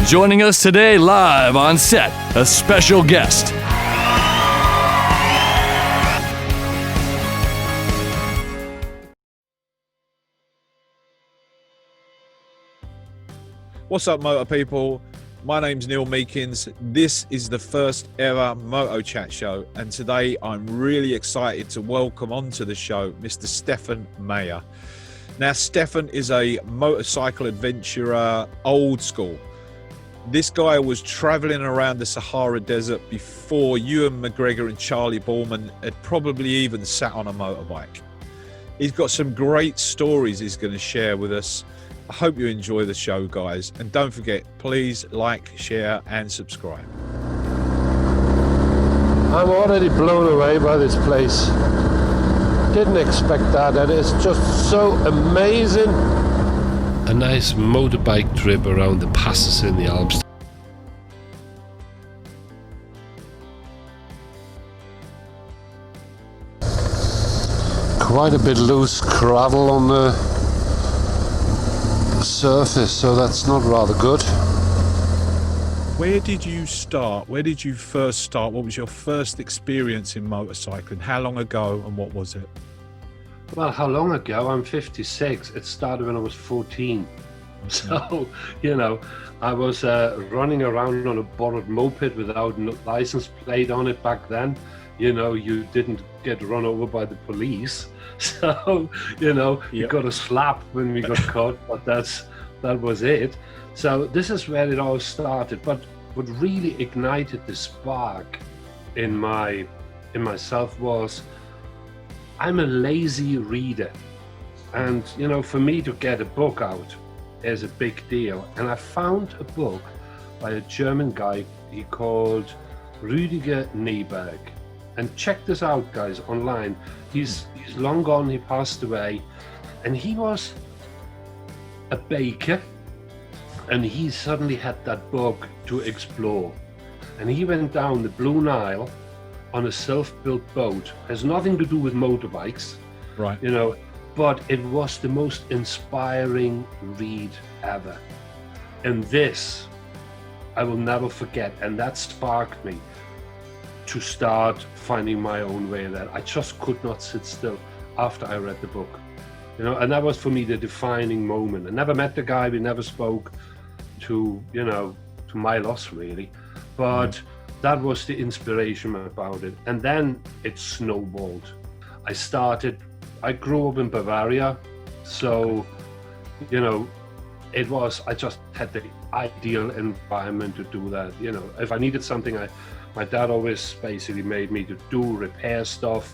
Joining us today live on set, a special guest. What's up, motor people? My name's Neil Meekins. This is the first ever Moto Chat show, and today I'm really excited to welcome onto the show Mr. Stephan Mayer. Now, Stephan is a motorcycle adventurer, old school. This guy was traveling around the Sahara desert before Ewan McGregor and Charlie Borman had probably even sat on a motorbike. He's got some great stories he's going to share with us. I hope you enjoy the show, guys, and don't forget, please like, share and subscribe. I'm already blown away by this place. Didn't expect that, and it's just so amazing. A nice motorbike trip around the passes in the Alps. Quite a bit loose gravel on the surface, so that's not rather good. Where did you start? Where did you first start? What was your first experience in motorcycling? How long ago and what was it? Well, how long ago? I'm 56. It started when I was 14. So, you know, I was running around on a borrowed moped without a license plate on it back then. You know, you didn't get run over by the police. So, you know, you got a slap when we got caught, but that was it. So this is where it all started. But what really ignited the spark in myself was I'm a lazy reader. And, you know, for me to get a book out is a big deal. And I found a book by a German guy he called Rüdiger Neberg. And check this out, guys, online. He's long gone, he passed away. And he was a baker. And he suddenly had that book to explore. And he went down the Blue Nile on a self-built boat. Has nothing to do with motorbikes, Right. you know, but it was the most inspiring read ever. And this, I will never forget. And that sparked me to start finding my own way there. I just could not sit still after I read the book, you know, and that was for me the defining moment. I never met the guy, we never spoke, to, you know, to my loss really, but that was the inspiration about it. And then it snowballed. I grew up in Bavaria, so, you know, I just had the ideal environment to do that. You know, if I needed something, my dad always basically made me to do repair stuff.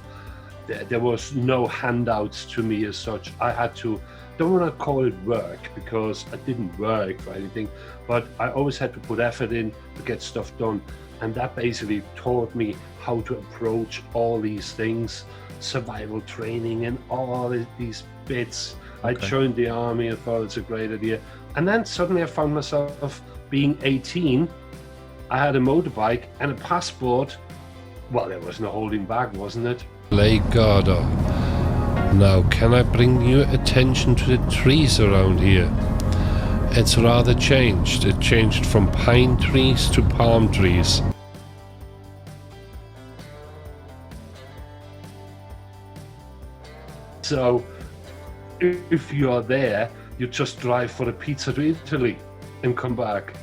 There was no handouts to me as such. I had to, don't want to call it work because I didn't work for anything, but I always had to put effort in to get stuff done. And that basically taught me how to approach all these things, survival training and all these bits. I joined the army and thought it's a great idea. And then suddenly I found myself being 18. I had a motorbike and a passport. Well, there was no holding back, wasn't it? Legado. Now, can I bring your attention to the trees around here? It's rather changed. It changed from pine trees to palm trees. So, if you are there, you just drive for a pizza to Italy and come back.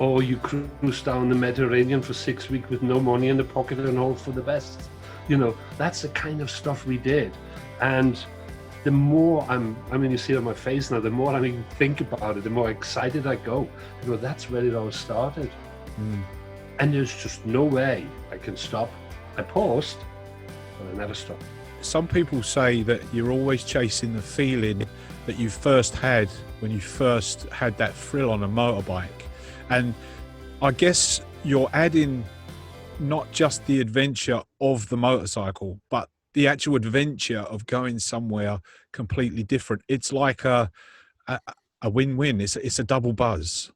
Or you cruise down the Mediterranean for 6 weeks with no money in the pocket and hope for the best. You know, that's the kind of stuff we did. And the more I mean, you see it on my face now, the more I even think about it, the more excited I go. You know, that's where it all started. And there's just no way I can stop. I paused, but I never stopped. Some people say that you're always chasing the feeling that you first had when you first had that thrill on a motorbike. And I guess you're adding not just the adventure of the motorcycle, but the actual adventure of going somewhere completely different. It's like a win-win. It's a double buzz.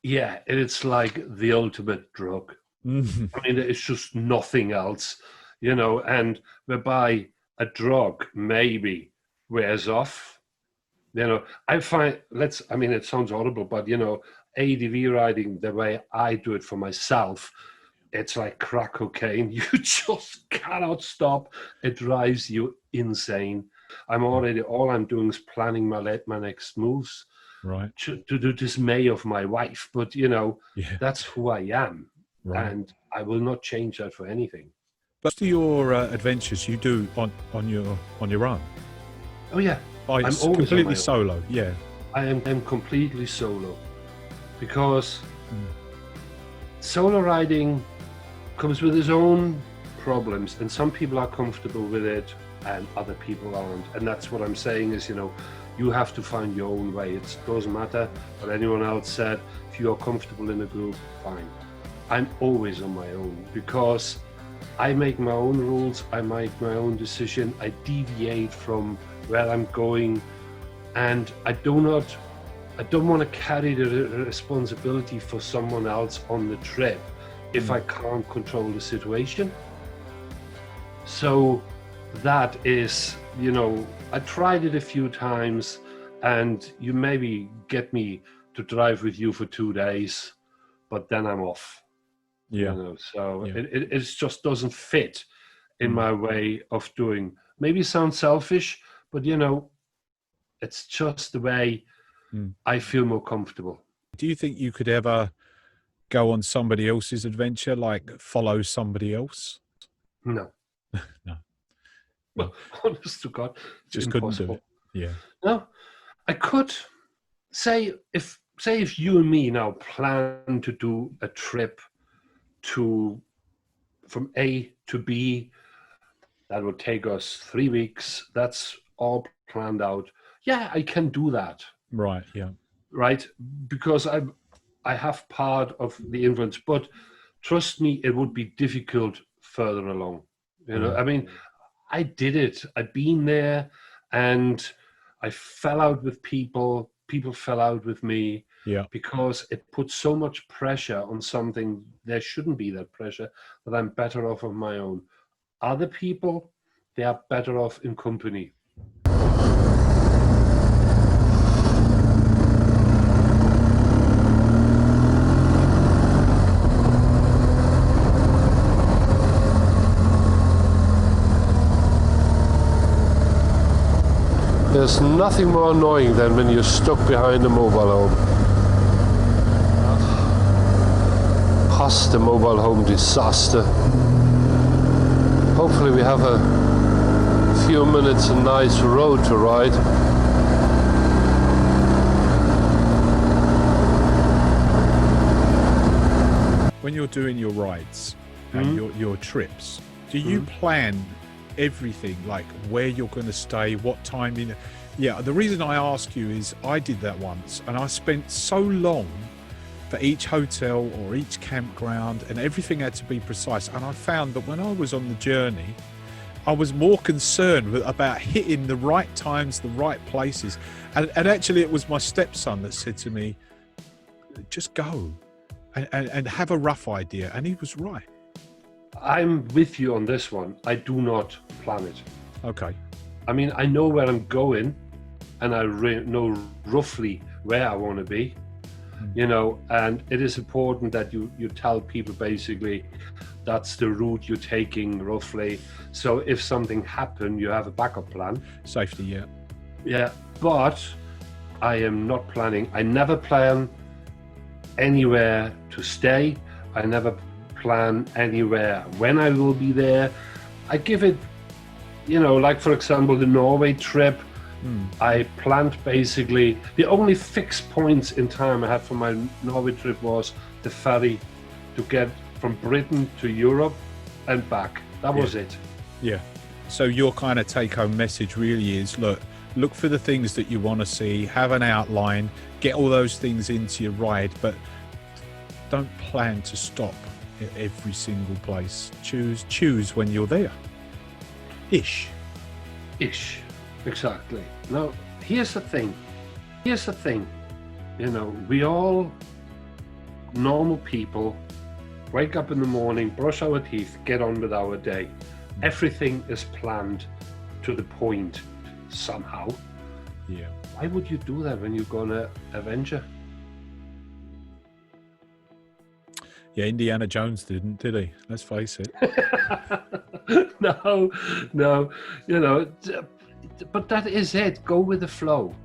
Yeah, it's like the ultimate drug. I mean, it's just nothing else, you know, and whereby a drug maybe wears off You know, I find, I mean, it sounds horrible, but, you know, ADV riding, the way I do it for myself, it's like crack cocaine. You just cannot stop. It drives you insane. All I'm doing is planning my next moves. Right. To the dismay of my wife. But, you know, that's who I am. Right. And I will not change that for anything. But to your adventures you do on your own? Oh, yeah. I'm always completely solo, yeah. I am completely solo. Because solo riding comes with its own problems, and some people are comfortable with it and other people aren't. And that's what I'm saying is, you know, you have to find your own way. It doesn't matter what anyone else said. If you're comfortable in a group, fine. I'm always on my own because I make my own rules. I make my own decision. I deviate from where I'm going, and I don't want to carry the responsibility for someone else on the trip if I can't control the situation. So that is, you know, I tried it a few times, and you maybe get me to drive with you for 2 days, but then I'm off. Yeah. You know, so it just doesn't fit in my way of doing. Maybe it sounds selfish, but, you know, it's just the way I feel more comfortable. Do you think you could ever go on somebody else's adventure, like follow somebody else? No. No. Well, honest to God, just impossible. Couldn't do it. Yeah. No, I could say if you and me now plan to do a trip from A to B, that would take us 3 weeks. That's all planned out. Yeah, I can do that. Right. Yeah. Right, because I have part of the influence, but trust me, it would be difficult further along. You know, I mean, I did it. I've been there, and I fell out with people. People fell out with me. Yeah. Because it puts so much pressure on something. There shouldn't be that pressure. That I'm better off on my own. Other people, they are better off in company. There's nothing more annoying than when you're stuck behind a mobile home. Past the mobile home disaster. Hopefully we have a few minutes of nice road to ride. When you're doing your rides and your trips, do you plan everything, like where you're going to stay, what time? Yeah, the reason I ask you is I did that once, and I spent so long for each hotel or each campground, and everything had to be precise. And I found that when I was on the journey, I was more concerned about hitting the right times, the right places. And actually it was my stepson that said to me, just go and have a rough idea. And he was right. I'm with you on this one. I do not plan it. Okay. I mean, I know where I'm going, and I know roughly where I want to be, you know, and it is important that you tell people basically that's the route you're taking roughly. So if something happened, you have a backup plan. Safety, yeah. Yeah, but I am not planning. I never plan anywhere to stay. I never plan anywhere when I will be there. I give it, you know, like for example, the Norway trip, I planned basically, the only fixed points in time I had for my Norway trip was the ferry to get from Britain to Europe and back. That was it. Yeah. So your kind of take-home message really is, look for the things that you want to see, have an outline, get all those things into your ride, but don't plan to stop at every single place. Choose when you're there. Ish. Exactly. Now, here's the thing. You know, we all normal people wake up in the morning, brush our teeth, get on with our day. Everything is planned to the point somehow. Yeah. Why would you do that when you're gonna adventure? Yeah, Indiana Jones did he? Let's face it. No, but that is it. Go with the flow.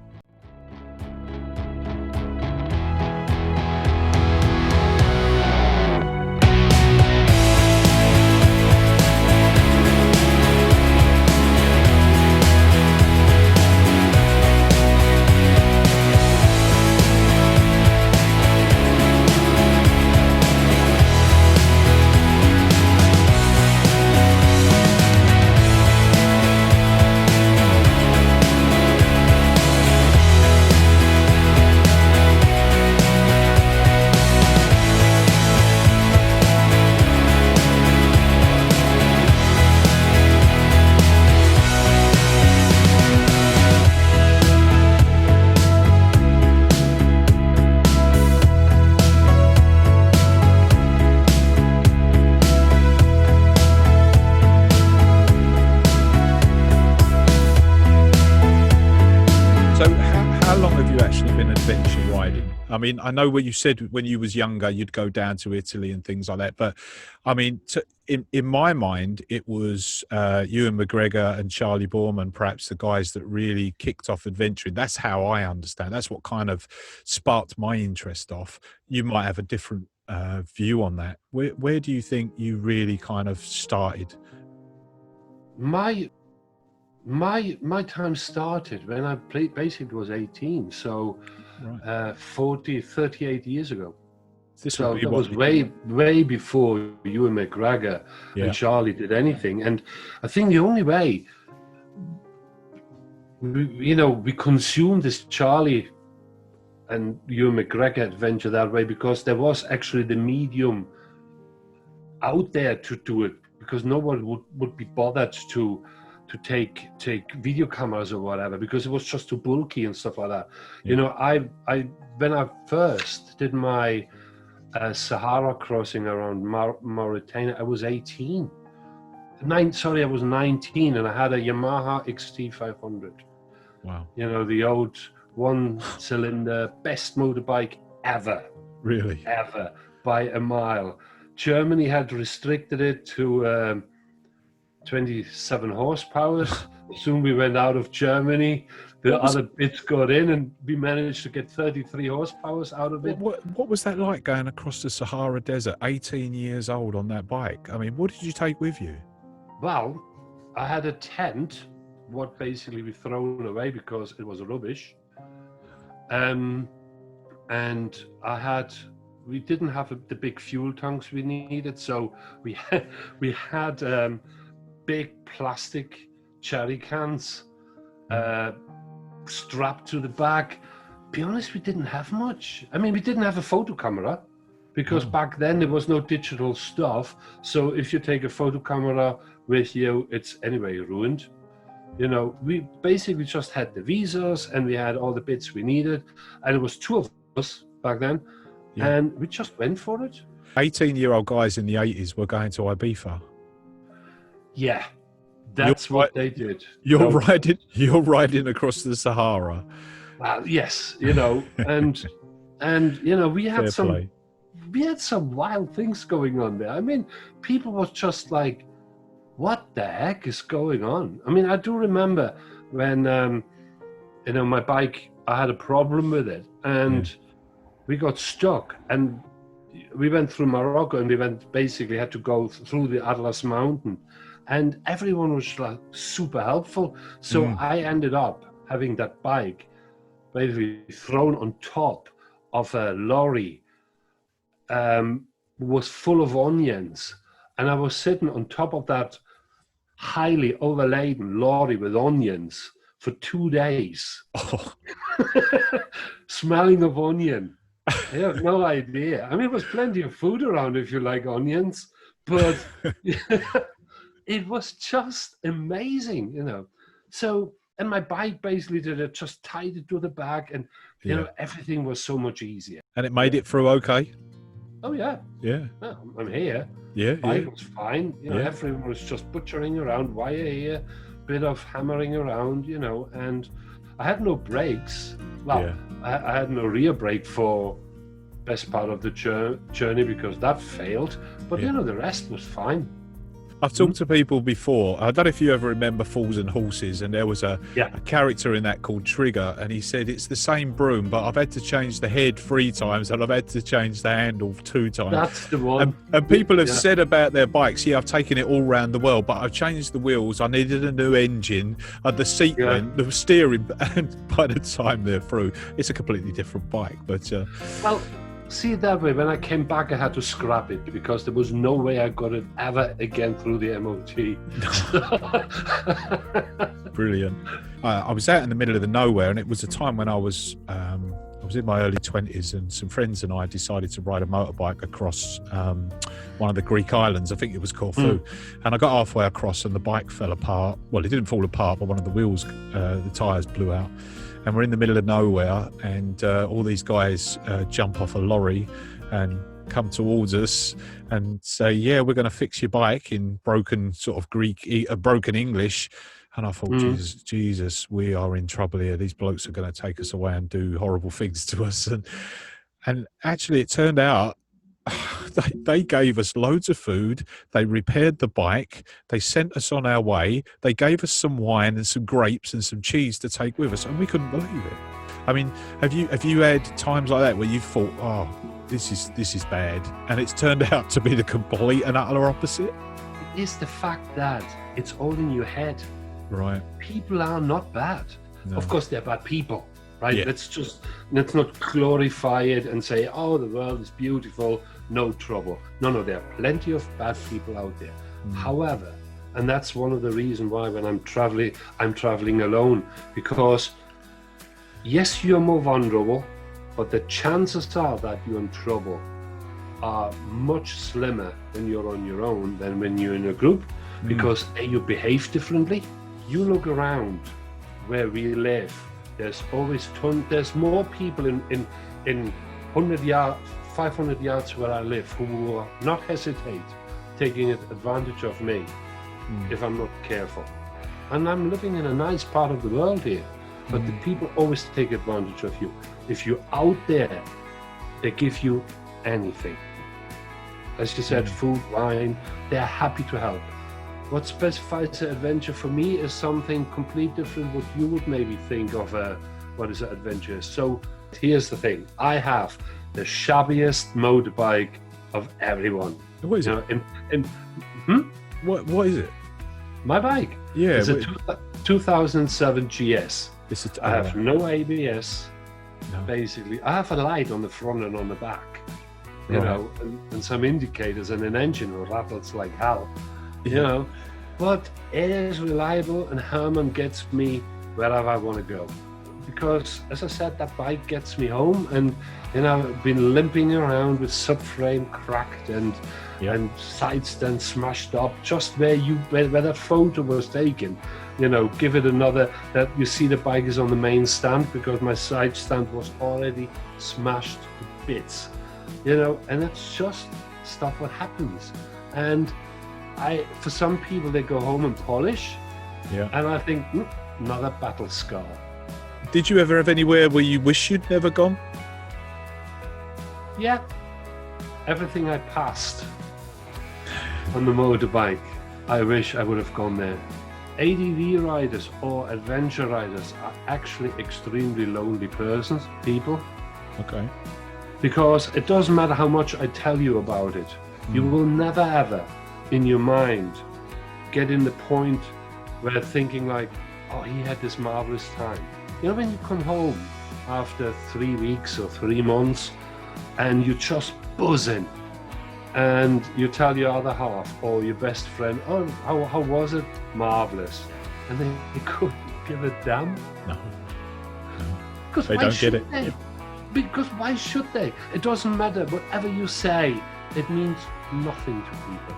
I mean, I know what you said when you was younger, you'd go down to Italy and things like that. But I mean, in my mind, it was Ewan McGregor and Charlie Boorman, perhaps the guys that really kicked off adventuring. That's how I understand. That's what kind of sparked my interest off. You might have a different view on that. Where do you think you really kind of started? My time started when I basically was 18. So. Right. 38 years ago. So that was way before Ewan McGregor and Charlie did anything. And I think the only way, we consumed this Charlie and Ewan McGregor adventure that way because there was actually the medium out there to do it, because no one would be bothered to take video cameras or whatever, because it was just too bulky and stuff like that. I when I first did my Sahara crossing around Mauritania, I was 18. I was 19, and I had a Yamaha XT500. Wow. The old one-cylinder, best motorbike ever. Really? Ever, by a mile. Germany had restricted it to 27 horsepower. Soon we went out of Germany. The other bits got in, and we managed to get 33 horsepower out of it. What was that like going across the Sahara Desert, 18 years old on that bike? I mean, what did you take with you? Well, I had a tent, what basically we thrown away because it was rubbish. And we didn't have the big fuel tanks we needed, so we had big plastic jerry cans strapped to the back. Be honest, we didn't have much. I mean, we didn't have a photo camera because back then there was no digital stuff. So if you take a photo camera with you, it's anyway ruined. We basically just had the visors and we had all the bits we needed, and it was two of us back then, and we just went for it. 18-year-old guys in the 80s were going to Ibiza. Yeah, that's what they did. You're riding across the Sahara. Well, yes, and we had some wild things going on there. I mean, people was just like, what the heck is going on? I mean, I do remember when my bike, I had a problem with it, and we got stuck, and we went through Morocco, and we had to go through the Atlas Mountain. And everyone was like super helpful. So I ended up having that bike basically thrown on top of a lorry, was full of onions. And I was sitting on top of that highly overladen lorry with onions for 2 days. Oh. Smelling of onion. I have no idea. I mean, there was plenty of food around if you like onions, but... It was just amazing, So, and my bike basically did it, just tied it to the back, and everything was so much easier. And it made it through okay? Oh yeah. Yeah. Well, I'm here. Yeah. Bike was fine. Everyone was just butchering around, wire here, bit of hammering around, and I had no brakes. Well, Yeah. I had no rear brake for best part of the journey because that failed. But Yeah. you know, the rest was fine. I've talked to people before. I don't know if you ever remember Fools and Horses, and there was a character in that called Trigger, and he said it's the same broom, but I've had to change the head 3 times and I've had to change the handle 2 times. That's the one. And people have said about their bikes, I've taken it all around the world, but I've changed the wheels. I needed a new engine, the seat went, the steering, and by the time they're through, it's a completely different bike. But well, see it that way, when I came back, I had to scrap it because there was no way I got it ever again through the MOT. Brilliant. I was out in the middle of the nowhere, and it was a time when I was in my early 20s, and some friends and I decided to ride a motorbike across one of the Greek islands. I think it was Corfu. And I got halfway across and the bike fell apart. Well, it didn't fall apart, but one of the wheels, the tyres blew out. And we're in the middle of nowhere, and all these guys jump off a lorry and come towards us and say, "Yeah, we're going to fix your bike," in broken sort of broken English. And I thought, Jesus, we are in trouble here. These blokes are going to take us away and do horrible things to us. And actually, it turned out they gave us loads of food. They repaired the bike. They sent us on our way. They gave us some wine and some grapes and some cheese to take with us, and we couldn't believe it. I mean, have you had times like that where you thought, "Oh, this is bad," and it's turned out to be the complete and utter opposite? It is the fact that it's all in your head. Right. People are not bad. No. Of course, they're bad people, right? Yeah. Let's not glorify it and say, "Oh, the world is beautiful, no trouble." No, there are plenty of bad people out there. However, and that's one of the reasons why when I'm traveling alone, because yes, you're more vulnerable, but the chances are that you're in trouble are much slimmer when you're on your own than when you're in a group, because you behave differently. You look around where we live, there's always there's more people in 100 yards, 500 yards where I live who will not hesitate taking advantage of me if I'm not careful. And I'm living in a nice part of the world here, but the people always take advantage of you. If you're out there, they give you anything. As you said, food, wine, they're happy to help. What specifies an adventure for me is something completely different what you would maybe think of what is an adventure. So here's the thing. I have the shabbiest motorbike of everyone. What is it? What is it? My bike. Yeah. It's a 2007 GS. I have no ABS. No. Basically, I have a light on the front and on the back, you know, and some indicators, and an engine that rattles like hell. You know, but it is reliable, and Herman gets me wherever I want to go. Because, as I said, that bike gets me home, and you know, I've been limping around with subframe cracked and side stand smashed up, just where that photo was taken. You know, give it another. That you see the bike is on the main stand because my side stand was already smashed to bits. You know, and it's just stuff what happens, and. For some people, they go home and polish, and I think, another battle scar. Did you ever have anywhere where you wish you'd never gone? Yeah, everything I passed on the motorbike, I wish I would have gone there. ADV riders or adventure riders are actually extremely lonely people. Okay. Because it doesn't matter how much I tell you about it, you will never ever in your mind get in the point where thinking like, "Oh, he had this marvelous time." You know, when you come home after 3 weeks or 3 months and you're just buzzing and you tell your other half or your best friend, "Oh, how was it?" "Marvelous." And they couldn't give a damn. No. Because they don't get it. Because why should they? It doesn't matter. Whatever you say, it means nothing to people.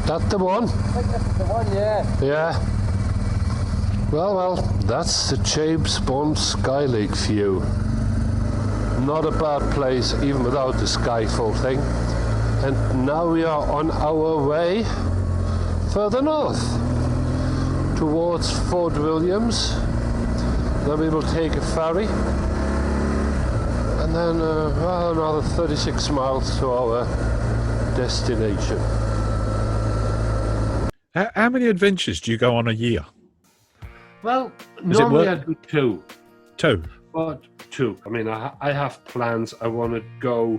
That's the one? I think that's the one, yeah. Yeah. Well, that's the James Bond Sky Lake view. Not a bad place, even without the Skyfall thing. And now we are on our way further north, towards Fort Williams. Then we will take a ferry, and then another 36 miles to our destination. How many adventures do you go on a year? Well, normally I do two. Two. But two. I mean, I have plans. I want to go.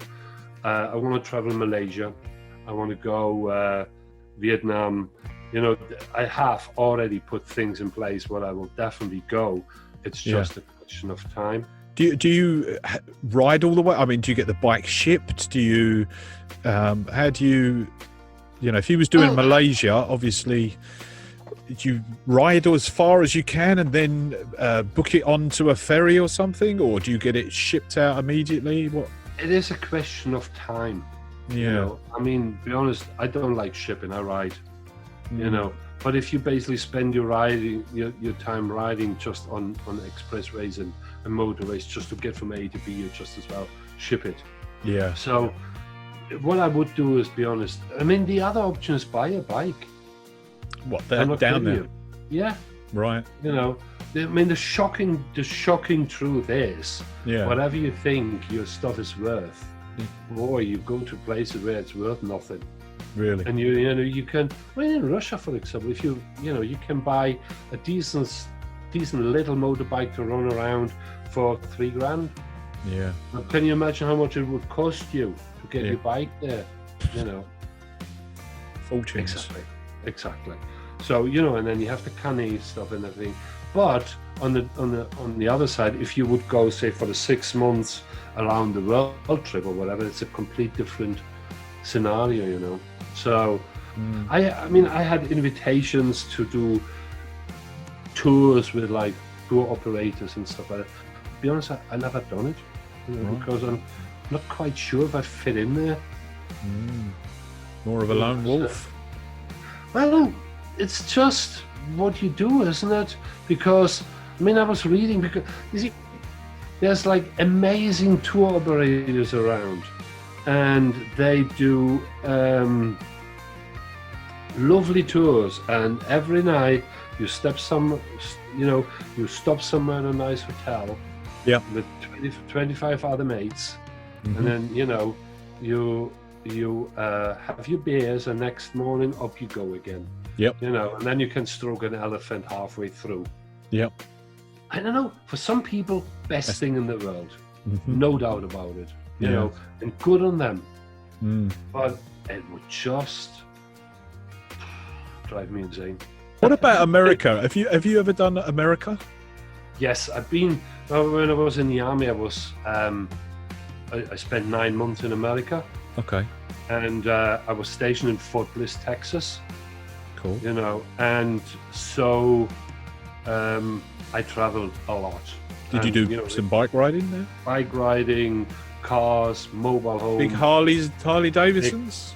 I want to travel Malaysia. I want to go Vietnam. You know, I have already put things in place where I will definitely go. It's just a question of time. Do you ride all the way? I mean, do you get the bike shipped? Do you? How do you? You know, if he was doing Malaysia, obviously, do you ride as far as you can and then book it onto a ferry or something, or do you get it shipped out immediately? What? It is a question of time. Yeah. You know, I mean, to be honest, I don't like shipping. I ride. You know, but if you basically spend your time riding just on expressways and motorways just to get from A to B, you just as well ship it. Yeah. So what I would do is, be honest, I mean, the other option is buy a bike. What, down there? Yeah. Right. You know, I mean, the shocking truth is, whatever you think your stuff is worth, boy, you go to places where it's worth nothing. Really? And you can, well, in Russia, for example, if you can buy a decent little motorbike to run around for $3,000. Yeah. Now, can you imagine how much it would cost you to get your bike there? You know. Fortunes. Exactly. So, you know, and then you have the canny stuff and everything. But on the other side, if you would go, say, for the 6 months around the world trip or whatever, it's a complete different scenario, you know. So I mean, I had invitations to do tours with like tour operators and stuff like that. To be honest, I never done it, you know, because I'm not quite sure if I fit in there. More of a lone wolf. Well, it's just what you do, isn't it? Because I mean, I was reading, because you see, there's like amazing tour operators around, and they do lovely tours, and every night you stop somewhere in a nice hotel with 25 other mates, and then you have your beers, and next morning up you go again. You know, and then you can stroke an elephant halfway through. I don't know, for some people, best thing in the world, no doubt about it. You know, and good on them. But it would just drive me insane. What about America? Have you ever done America? Yes, I've been. When I was in the army, I was. I spent 9 months in America. Okay. And I was stationed in Fort Bliss, Texas. Cool. You know, and so I traveled a lot. Did you do some bike riding there? Bike riding, cars, mobile homes. Big Harley Davidsons?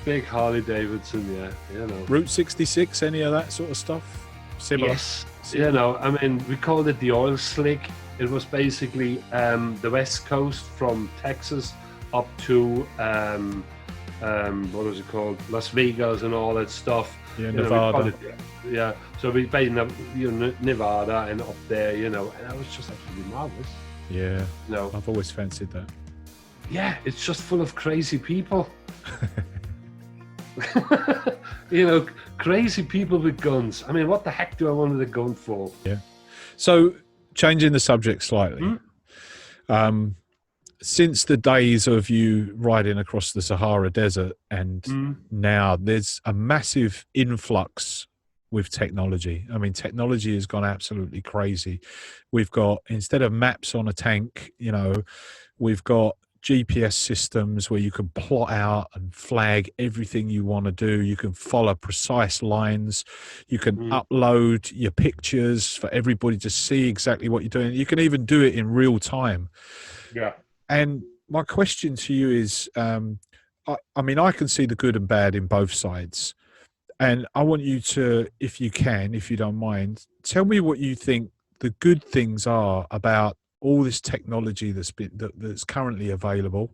Big Harley Davidson, yeah. You know. Route 66, any of that sort of stuff? Similar? Yes. You know, I mean, we called it the oil slick. It was basically the west coast from Texas up to what was it called? Las Vegas and all that stuff. Yeah, Nevada. So we played in Nevada and up there, you know, and that was just absolutely marvelous. Yeah. No, I've always fancied that. Yeah, it's just full of crazy people. You know, crazy people with guns. I mean, what the heck do I want a gun for? Yeah. So, changing the subject slightly. Since the days of you riding across the Sahara Desert and now, there's a massive influx with technology. I mean, technology has gone absolutely crazy. We've got, instead of maps on a tank, you know, we've got GPS systems where you can plot out and flag everything you want to do. You can follow precise lines. You can upload your pictures for everybody to see exactly what you're doing. You can even do it in real time. Yeah. And my question to you is, I mean, I can see the good and bad in both sides. And I want you to, if you can, if you don't mind, tell me what you think the good things are about all this technology that's currently available,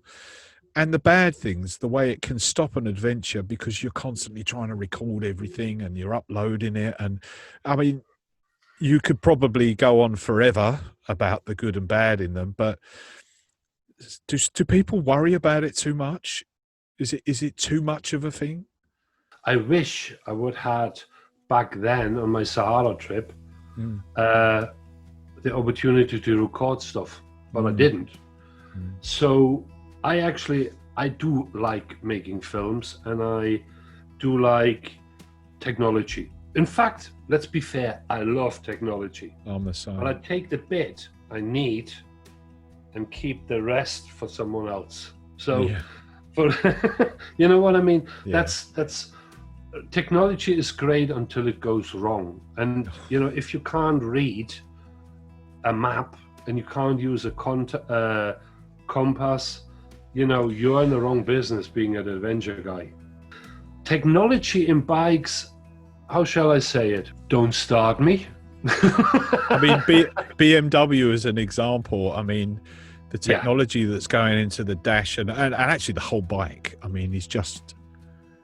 and the bad things, the way it can stop an adventure because you're constantly trying to record everything and you're uploading it. And I mean, you could probably go on forever about the good and bad in them, but do people worry about it too much? Is it too much of a thing? I wish I would had back then on my Sahara trip the opportunity to record stuff, but I didn't. So I do like making films, and I do like technology. In fact, let's be fair, I love technology. I'm the same. But I take the bit I need and keep the rest for someone else. So, for you know what I mean? Yeah. That's technology is great until it goes wrong. And you know, if you can't read a map and you can't use a compass, you know, you're in the wrong business being an adventure guy. Technology in bikes, how shall I say it? Don't start me. I mean, BMW is an example. I mean, the technology that's going into the dash and actually the whole bike, I mean, is just,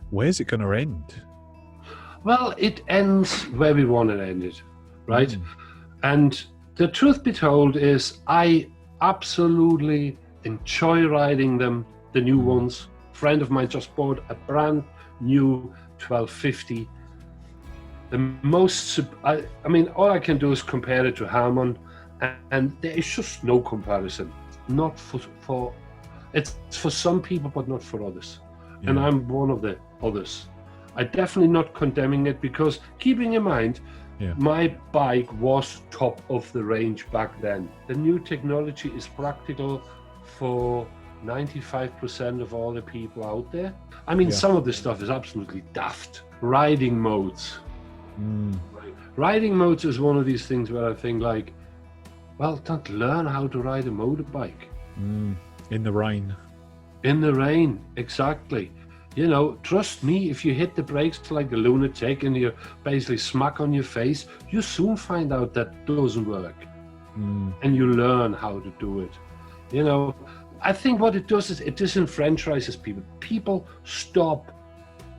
where's it going to end? Well, it ends where we want it ended, right? And the truth be told is I absolutely enjoy riding them, the new ones. A friend of mine just bought a brand new 1250. The most, I mean, all I can do is compare it to Harman, and there is just no comparison. Not for it's for some people, but not for others. And I'm one of the others. I'm definitely not condemning it, because keeping in mind, my bike was top of the range back then. The new technology is practical for 95% of all the people out there. I mean, some of the stuff is absolutely daft. Riding modes. Riding modes is one of these things where I think, like, well, don't learn how to ride a motorbike. In the rain. In the rain, exactly. You know, trust me, if you hit the brakes like a lunatic and you basically smack on your face, you soon find out that doesn't work. And you learn how to do it. You know, I think what it does is it disenfranchises people. People stop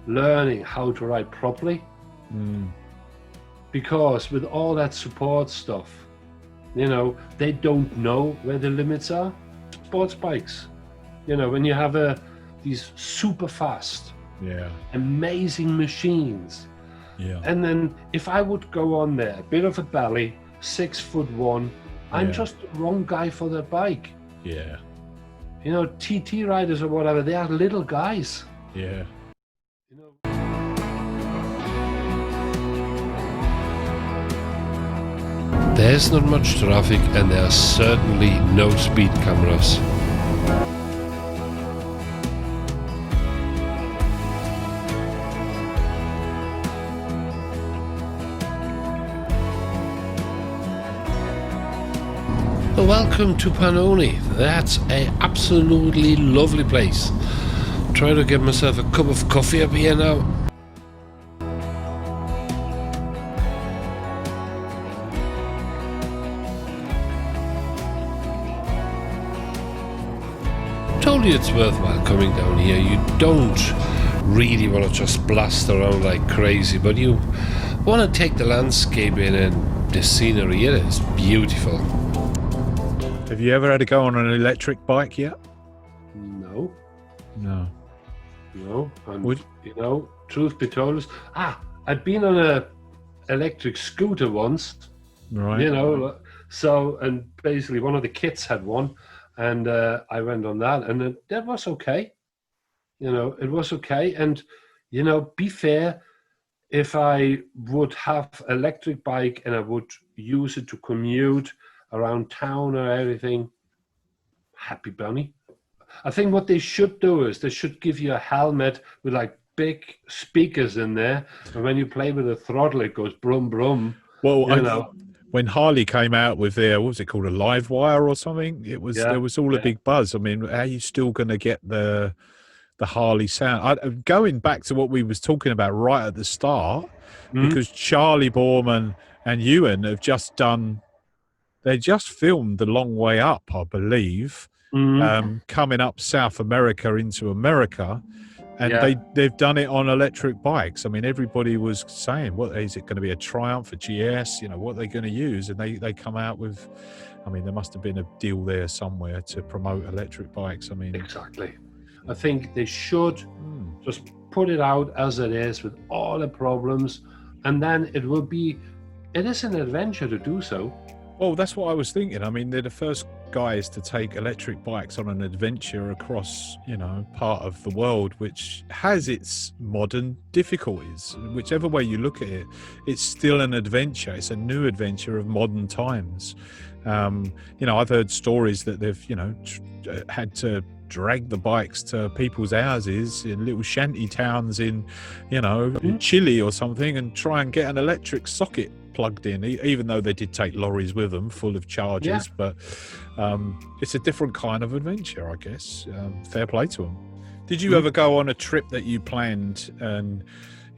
learning how to ride properly. Because with all that support stuff, you know, they don't know where the limits are. Sports bikes, you know, when you have these super fast, amazing machines. And then if I would go on there, a bit of a belly, 6'1", I'm just the wrong guy for that bike. You know, TT riders or whatever, they are little guys. You know. There's not much traffic, and there are certainly no speed cameras. Welcome to Panoni. That's an absolutely lovely place. Try to get myself a cup of coffee up here now. Told you it's worthwhile coming down here. You don't really want to just blast around like crazy, but you want to take the landscape in and the scenery. It is beautiful. Have you ever had to go on an electric bike yet? No. And, you know, truth be told, I'd been on a electric scooter once. Right. You know, so, and basically one of the kids had one, and I went on that, and that was okay. You know, it was okay. And, you know, be fair, if I would have an electric bike and I would use it to commute around town or everything, happy bunny. I think what they should do is they should give you a helmet with like big speakers in there, and when you play with the throttle, it goes brum brum. Well, you know, when Harley came out with their, what was it called, a live wire or something, it was there was all a big buzz. I mean, how are you still going to get the the Harley sound. Going back to what we was talking about right at the start, because Charlie Borman and Ewan have just done. They just filmed The Long Way Up, I believe, coming up South America into America. And they've done it on electric bikes. I mean, everybody was saying, what is it going to be, a Triumph, a GS? You know, what are they going to use? And they come out with, I mean, there must have been a deal there somewhere to promote electric bikes. I mean, exactly. I think they should just put it out as it is with all the problems, and then it is an adventure to do so. Well, that's what I was thinking. I mean, they're the first guys to take electric bikes on an adventure across, you know, part of the world, which has its modern difficulties. Whichever way you look at it, it's still an adventure. It's a new adventure of modern times. You know, I've heard stories that they've, you know, had to drag the bikes to people's houses in little shanty towns in, you know, in Chile or something, and try and get an electric socket plugged in, even though they did take lorries with them full of chargers. But it's a different kind of adventure, I guess. Fair play to them. Did you ever go on a trip that you planned and,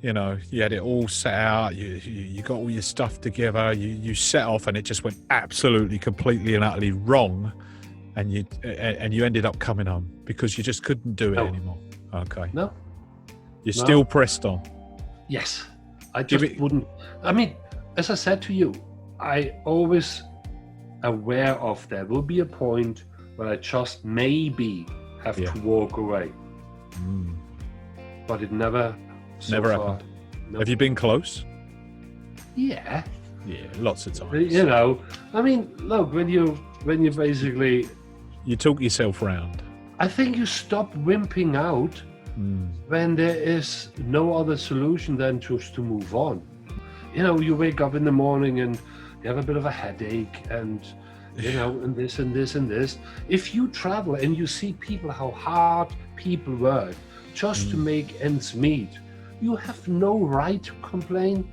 you know, you had it all set out, you got all your stuff together, you set off, and it just went absolutely, completely and utterly wrong, and you ended up coming home because you just couldn't do it anymore? Okay. No. You're still pressed on? Yes. I just wouldn't. I mean, as I said to you, I always aware of there will be a point where I just maybe have to walk away. But it never happened. No. Have you been close? Yeah, lots of times. You know, I mean, look, when you basically, you talk yourself round. I think you stop wimping out when there is no other solution than just to move on. You know, you wake up in the morning and you have a bit of a headache, and you know, and this and this and this. If you travel and you see people, how hard people work just to make ends meet, you have no right to complain.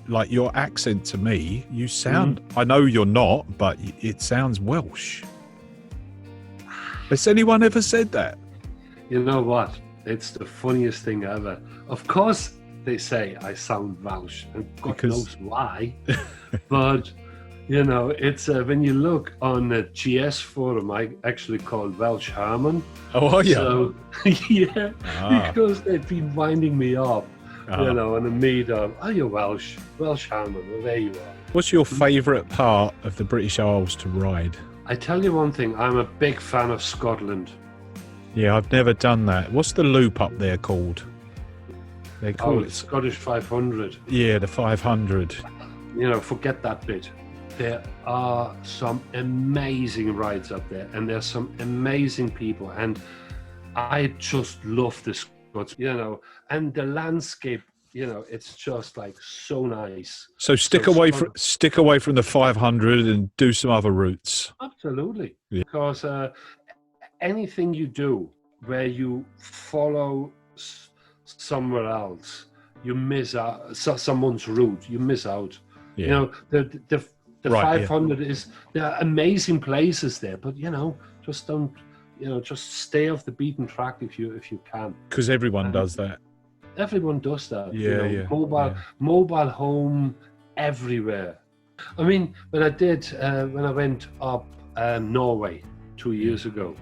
Like your accent to me, you sound, I know you're not, but it sounds Welsh. Has anyone ever said that? You know what? It's the funniest thing ever. Of course, they say I sound Welsh, and God knows why. But, you know, it's when you look on the GS forum, I actually called Welsh Herman. Oh, yeah. So, because they've been winding me up, you know, on a meetup. Oh, you're Welsh Herman. Well, there you are. What's your favourite part of the British Isles to ride? I tell you one thing, I'm a big fan of Scotland. Yeah, I've never done that. What's the loop up there called? They call it Scottish 500. Yeah, the 500. You know, forget that bit. There are some amazing rides up there, and there's some amazing people, and I just love the Scots, you know, and the landscape, you know, it's just like so nice. So stick away from the 500 and do some other routes. Absolutely, because anything you do where you follow somewhere else, you miss out. Someone's route, you miss out. You know, the 500 is, there are amazing places there, but you know, just don't, you know, just stay off the beaten track if you can. Because everyone does that. Everyone does that. Mobile home everywhere. I mean, when I went up Norway 2 years ago,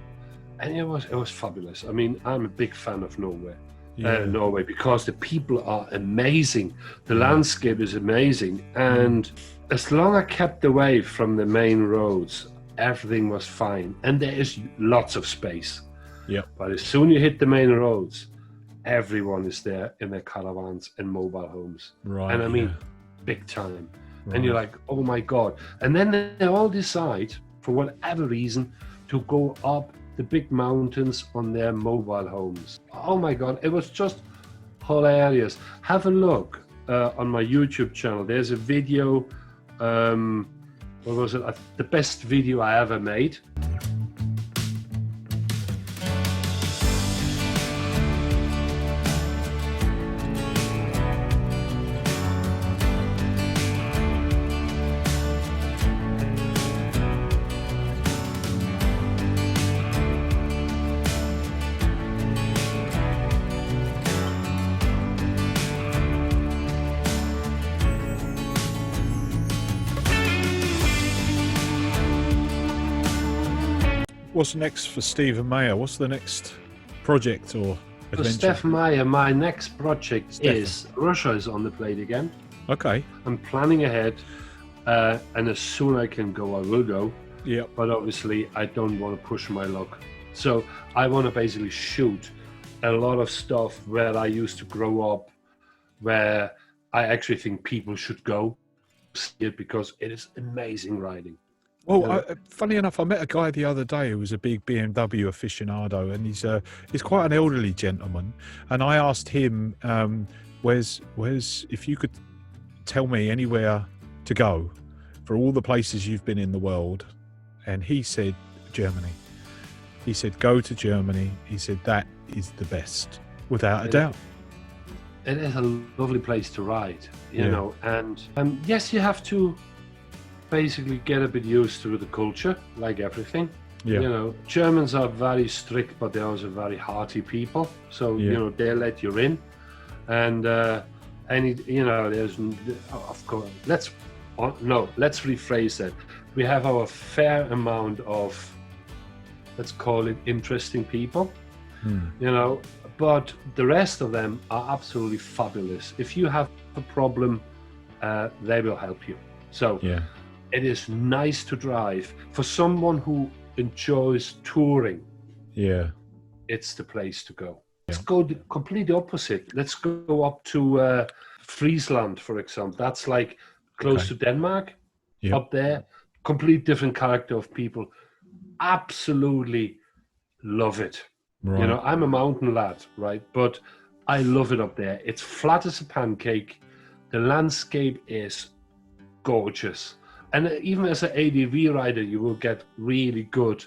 and it was fabulous. I mean, I'm a big fan of Norway. Norway, because the people are amazing, the landscape is amazing, and as long as I kept away from the main roads, everything was fine, and there is lots of space. But as soon as you hit the main roads, everyone is there in their caravans and mobile homes, and I mean big time. And you're like, oh my god. And then they all decide, for whatever reason, to go up the big mountains on their mobile homes. Oh my god, it was just hilarious. Have a look on my YouTube channel. There's a video, what was it? The best video I ever made. what's next for Stephan Meyer? What's the next project or adventure? For Stephan Meyer, my next project Stephan. is Russia is on the plate again. Okay. I'm planning ahead, and as soon as I can go, I will go. Yep. But obviously, I don't want to push my luck. So I want to basically shoot a lot of stuff where I used to grow up, where I actually think people should go see it because it is amazing riding. Well, funny enough, I met a guy the other day who was a big BMW aficionado, and he's quite an elderly gentleman. And I asked him, "Where's if you could tell me anywhere to go for all the places you've been in the world?" And he said, "Germany." He said, "Go to Germany." He said, "That is the best, without a doubt." It is a lovely place to ride, you Yeah. know. And yes, you have to basically get a bit used to the culture, like everything. Yeah. You know, Germans are very strict, but they're also very hearty people. So, Yeah. you know, they let you in. And, you know, there's, of course, let's rephrase that. We have our fair amount of, let's call it interesting people, you know, but the rest of them are absolutely fabulous. If you have a problem, they will help you. So Yeah. it is nice to drive. For someone who enjoys touring, Yeah. it's the place to go. Let's go the complete opposite. Let's go up to Friesland, for example. That's like close to Denmark, Yeah. up there. Complete different character of people. Absolutely love it. Right. You know, I'm a mountain lad, right? But I love it up there. It's flat as a pancake. The landscape is gorgeous. And even as an ADV rider, you will get really good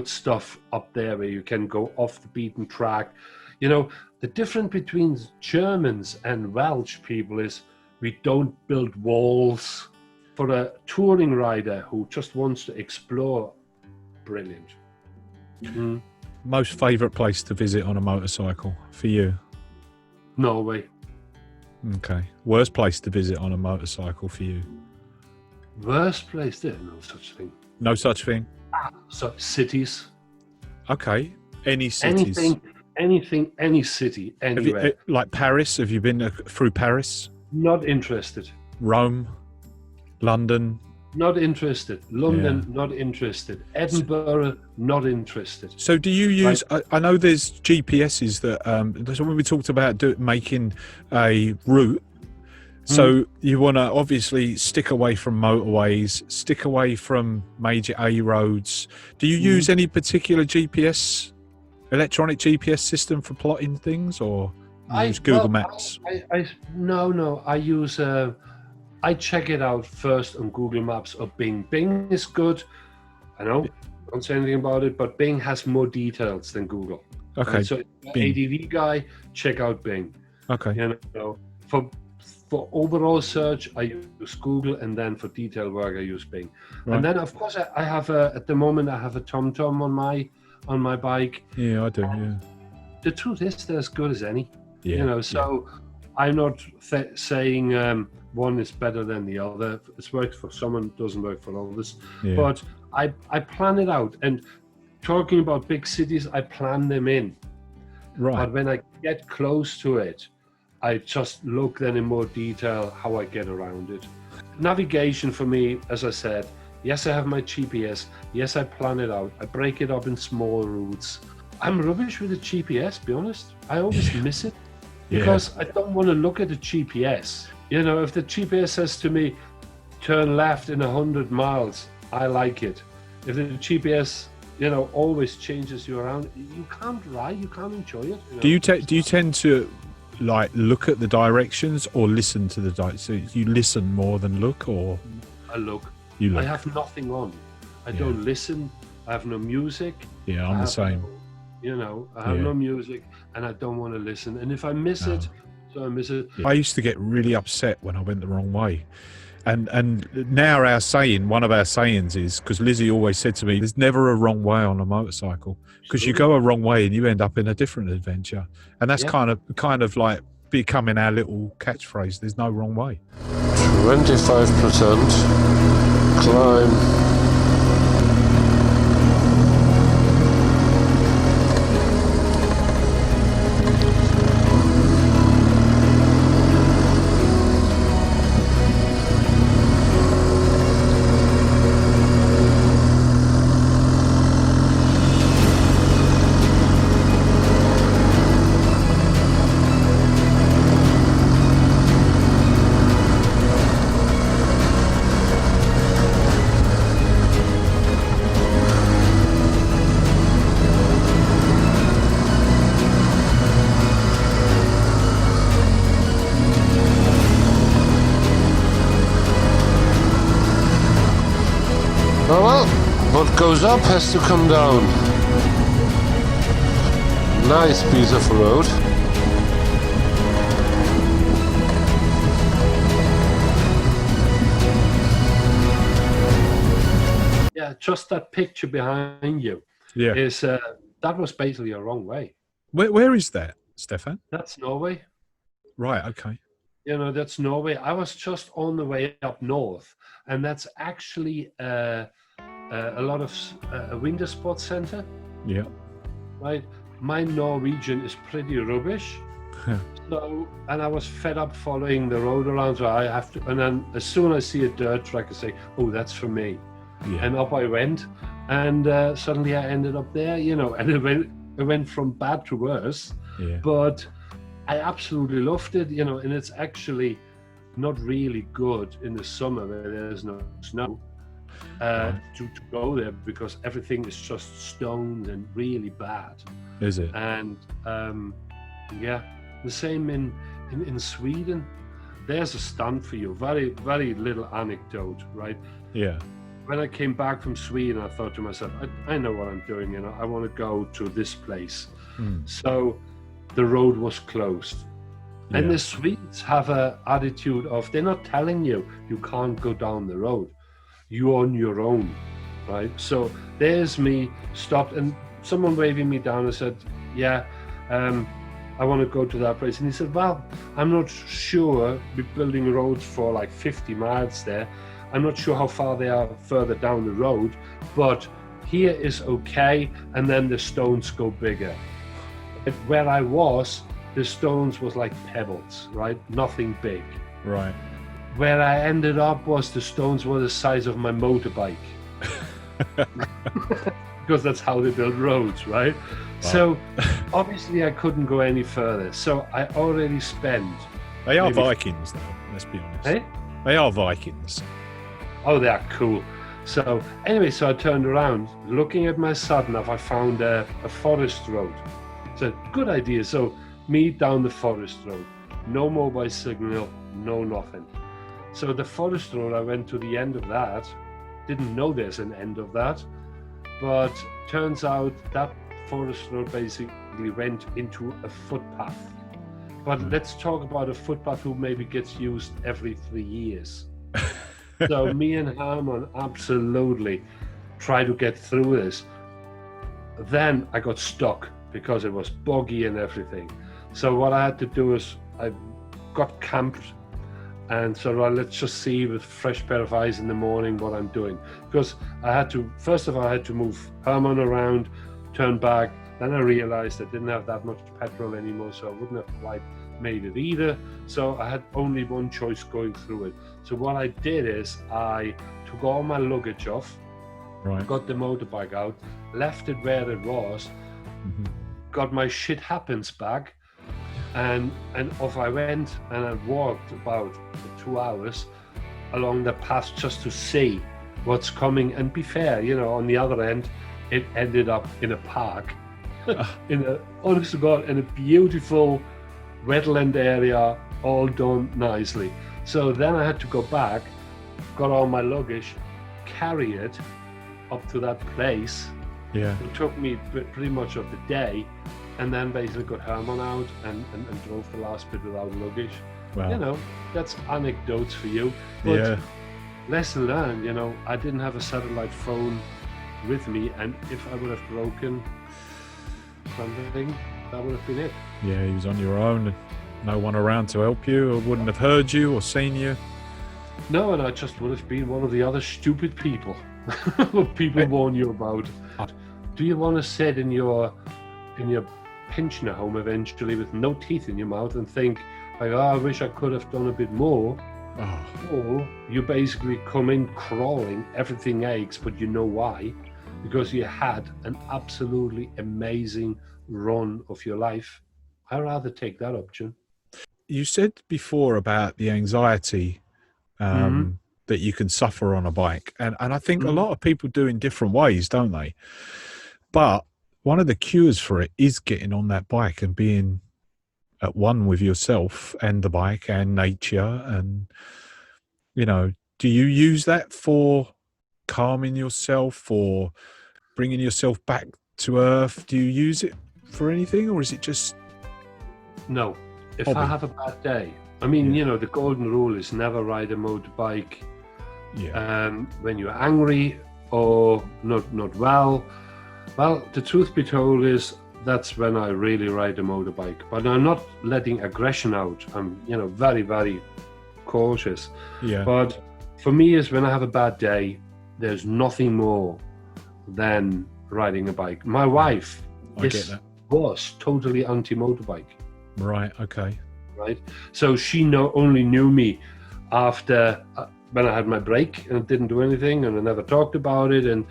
stuff up there where you can go off the beaten track. You know, the difference between Germans and Welsh people is we don't build walls. For a touring rider who just wants to explore, brilliant. Mm-hmm. Most favourite place to visit on a motorcycle for you? Norway. Okay. Worst place to visit on a motorcycle for you? Worst place? There's no such thing. No such thing? So cities. Okay. Any cities? Anything, any city, anywhere. Like Paris? Have you been through Paris? Not interested. Rome? London? Not interested. London, not interested. Edinburgh, not interested. So do you use, I know there's GPSs that, so when we talked about making a route, so you want to obviously stick away from motorways, stick away from major A roads. Do you use any particular electronic GPS system for plotting things, or use Google Maps? No, I use, I check it out first on Google Maps or Bing. Bing is good. I know, don't say anything about it, but Bing has more details than Google. Okay. So Bing. ADV guy, check out Bing. Okay. You know, for overall search, I use Google, and then for detail work, I use Bing. Right. And then, of course, I have at the moment, I have a TomTom on my bike. Yeah, I do. Yeah. The truth is, they're as good as any. Yeah. You know, so I'm not saying one is better than the other. It's worked for someone, doesn't work for others. Yeah. But I plan it out. And talking about big cities, I plan them in. Right. But when I get close to it, I just look then in more detail how I get around it. Navigation for me, as I said, yes, I have my GPS. Yes, I plan it out. I break it up in small routes. I'm rubbish with the GPS, be honest. I always miss it because I don't want to look at the GPS. You know, if the GPS says to me, turn left in 100 miles, I like it. If the GPS, you know, always changes you around, you can't ride, you can't enjoy it. You know? Do you tend to like look at the directions or listen to the directions? So you listen more than look, or I look. You look. I have nothing on. I don't listen. I have no music. Yeah, I'm the same. You know, I have no music, and I don't want to listen. And if I miss it, so I miss it. I used to get really upset when I went the wrong way. And now one of our sayings is, because Lizzie always said to me, there's never a wrong way on a motorcycle, because you go a wrong way and you end up in a different adventure. And that's kind of like becoming our little catchphrase. There's no wrong way. 25% climb. goes up has to come down. Nice piece of road. Yeah, just that picture behind you is that was basically a wrong way. Where is that, Stephan? That's Norway. Right. Okay. You know, that's Norway. I was just on the way up north, and that's actually a lot of a winter sports center. Yeah. Right. My Norwegian is pretty rubbish. So, and I was fed up following the road around, so I have to, and then as soon as I see a dirt track, I say, oh, that's for me. Yeah. And up I went, and suddenly I ended up there, you know, and it went from bad to worse, but I absolutely loved it, you know, and it's actually not really good in the summer where there's no snow to go there, because everything is just stoned and really bad. Is it? And yeah, the same in Sweden. There's a stunt for you. Very, very little anecdote, right? Yeah. When I came back from Sweden, I thought to myself, I know what I'm doing, you know, I want to go to this place. So the road was closed. And the Swedes have an attitude of, they're not telling you can't go down the road. You're on your own, right? So there's me stopped, and someone waving me down and said, I want to go to that place. And he said, well, I'm not sure. We're building roads for like 50 miles there. I'm not sure how far they are further down the road, but here is okay. And then the stones go bigger. But where I was, the stones was like pebbles, right? Nothing big. Right. Where I ended up was the stones were the size of my motorbike. Because that's how they build roads, right? Wow. So obviously I couldn't go any further. So I already spent. They are Vikings, though, let's be honest. Hey? They are Vikings. Oh, they're cool. So anyway, so I turned around, looking at my sat-nav, I found a forest road. So good idea. So me down the forest road, no mobile signal, no nothing. So the forest road, I went to the end of that. Didn't know there's an end of that, but turns out that forest road basically went into a footpath. But let's talk about a footpath who maybe gets used every 3 years. So me and Herman absolutely try to get through this. Then I got stuck because it was boggy and everything. So what I had to do is I got camped, and so let's just see with a fresh pair of eyes in the morning what I'm doing. Because I had to, first of all, I had to move Herman around, turn back. Then I realized I didn't have that much petrol anymore, so I wouldn't have quite made it either. So I had only one choice going through it. So what I did is I took all my luggage off, got the motorbike out, left it where it was, got my shit happens bag, and off I went, and I walked about 2 hours along the path just to see what's coming. And be fair, you know, on the other end, it ended up in a park, honest to God, in a beautiful wetland area, all done nicely. So then I had to go back, got all my luggage, carry it up to that place. Yeah. It took me pretty much of the day, and then basically got Herman out and drove the last bit without luggage. Wow. You know, that's anecdotes for you. But lesson learned, you know, I didn't have a satellite phone with me, and if I would have broken something, that would have been it. Yeah, he was on your own, no one around to help you, or wouldn't have heard you or seen you. No, and I just would have been one of the other stupid people people warn you about. Do you want to sit in your pensioner home eventually with no teeth in your mouth and think, like, oh, I wish I could have done a bit more? Or you basically come in crawling, everything aches, but you know why? Because you had an absolutely amazing run of your life. I'd rather take that option. You said before about the anxiety that you can suffer on a bike. And I think a lot of people do in different ways, don't they? But one of the cures for it is getting on that bike and being at one with yourself and the bike and nature. And, you know, do you use that for calming yourself or bringing yourself back to earth? Do you use it for anything, or is it just No. If hobby? I have a bad day, I mean, Yeah. you know, the golden rule is never ride a motorbike Yeah. when you're angry or not well. Well, the truth be told is that's when I really ride a motorbike. But I'm not letting aggression out. I'm, you know, very, very cautious. Yeah. But for me, is when I have a bad day, there's nothing more than riding a bike. My wife I get that. was totally anti-motorbike, Right. Okay. right? So she only knew me after when I had my break and didn't do anything, and I never talked about it. And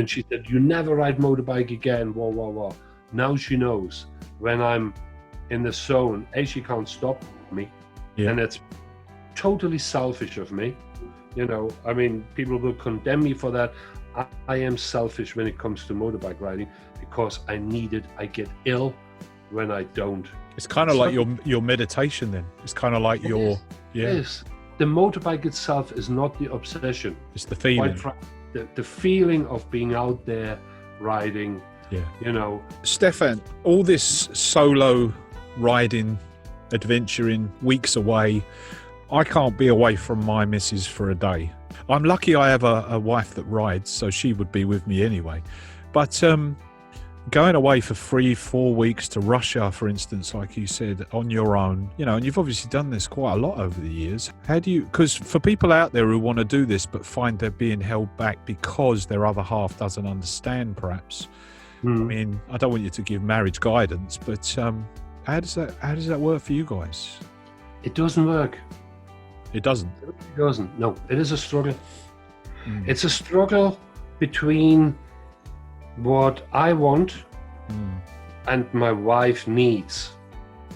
she said, "You never ride motorbike again." Whoa, whoa, whoa! Now she knows when I'm in the zone. She can't stop me, Yeah. and it's totally selfish of me. You know, I mean, people will condemn me for that. I am selfish when it comes to motorbike riding because I need it. I get ill when I don't. It's kind of like your meditation then. It's kind of like your Yes. The motorbike itself is not the obsession. It's the feeling. The feeling of being out there riding, Yeah. you know. Stephan, all this solo riding, adventuring, weeks away, I can't be away from my missus for a day. I'm lucky I have a wife that rides, so she would be with me anyway. But going away for 3-4 weeks to Russia, for instance, like you said, on your own, you know, and you've obviously done this quite a lot over the years. How do you, because for people out there who want to do this but find they're being held back because their other half doesn't understand, perhaps. I mean, I don't want you to give marriage guidance, but how does that work for you guys? It doesn't work. It doesn't. It doesn't. No, it is a struggle. It's a struggle between what I want and my wife needs.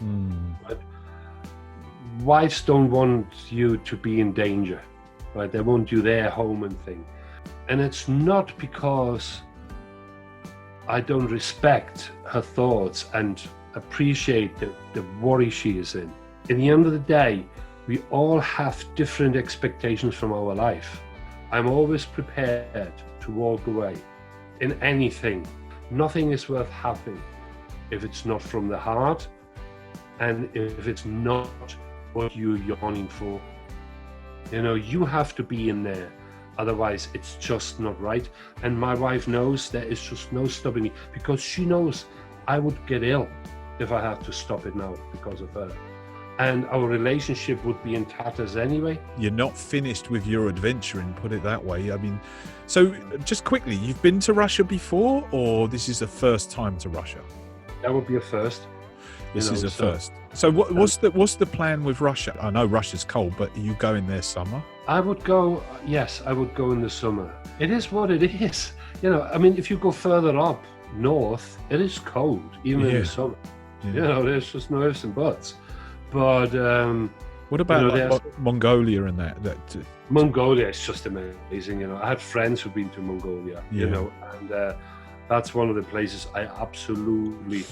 Right? Wives don't want you to be in danger, right? They want you there, home and thing. And it's not because I don't respect her thoughts and appreciate the worry she is in. In the end of the day, we all have different expectations from our life. I'm always prepared to walk away in anything. Nothing is worth having if it's not from the heart and if it's not what you're yearning for. You know, you have to be in there. Otherwise, it's just not right. And my wife knows there is just no stopping me because she knows I would get ill if I have to stop it now because of her. And our relationship would be in tatters anyway. You're not finished with your adventuring, put it that way. I mean, so just quickly, you've been to Russia before, or this is the first time to Russia? That would be a first. This is a first. So what's the plan with Russia? I know Russia's cold, but are you going there summer? I would go, yes, I would go in the summer. It is what it is. You know, I mean, if you go further up north, it is cold, even in the summer. Yeah. You know, there's just no ifs and buts. But what about you know, Mongolia and that? Mongolia is just amazing. You know, I had friends who've been to Mongolia. You know, and that's one of the places I absolutely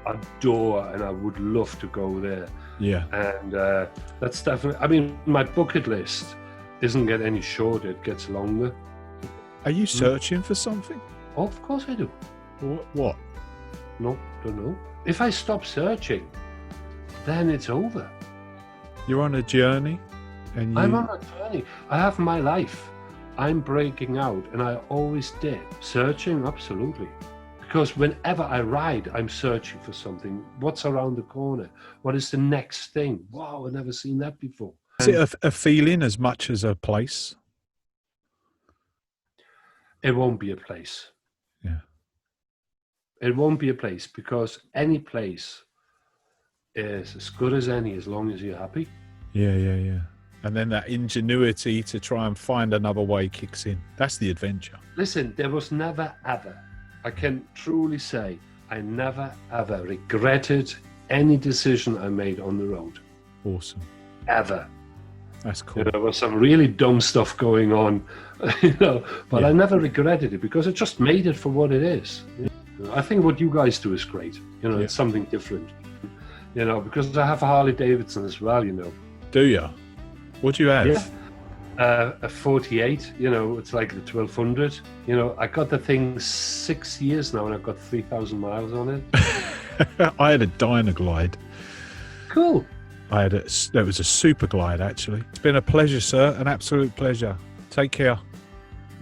adore, and I would love to go there. Yeah, and that's definitely. I mean, my bucket list doesn't get any shorter; it gets longer. Are you searching for something? Oh, of course I do. What? No, don't know. If I stop searching, then it's over. You're on a journey, and I'm on a journey. I have my life. I'm breaking out, and I always did. Searching, absolutely. Because whenever I ride, I'm searching for something. What's around the corner? What is the next thing? Wow, I've never seen that before. Is it a feeling as much as a place? It won't be a place. Yeah. It won't be a place because any place is as good as any as long as you're happy. Yeah. And then that ingenuity to try and find another way kicks in. That's the adventure. Listen, there was never ever, I can truly say, I never ever regretted any decision I made on the road. Awesome. Ever. That's cool. You know, there was some really dumb stuff going on, you know, but I never regretted it because I just made it for what it is. You know, I think what you guys do is great. You know, it's something different. You know, because I have a Harley Davidson as well, you know. Do you? What do you have? Yeah. a 48, you know, it's like the 1200. You know, I got the thing 6 years now and I've got 3,000 miles on it. I had a Dynaglide. Cool. That was a Super Glide, actually. It's been a pleasure, sir. An absolute pleasure. Take care.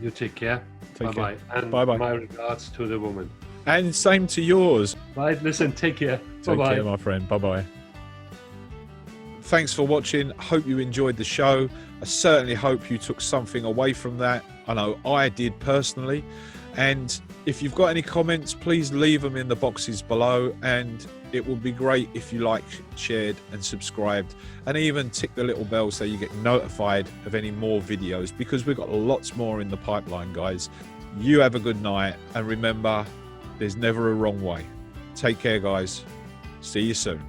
You take care. Take Bye-bye. care. And Bye-bye. my regards to the woman. And same to yours. Right, listen, take care. Take Bye-bye. care, my friend. Bye-bye. Thanks for watching. Hope you enjoyed the show. I certainly hope you took something away from that. I know I did personally. And if you've got any comments, please leave them in the boxes below. And it would be great if you liked, shared and subscribed, and even tick the little bell so you get notified of any more videos, because we've got lots more in the pipeline, guys. You have a good night, and remember, there's never a wrong way. Take care, guys. See you soon.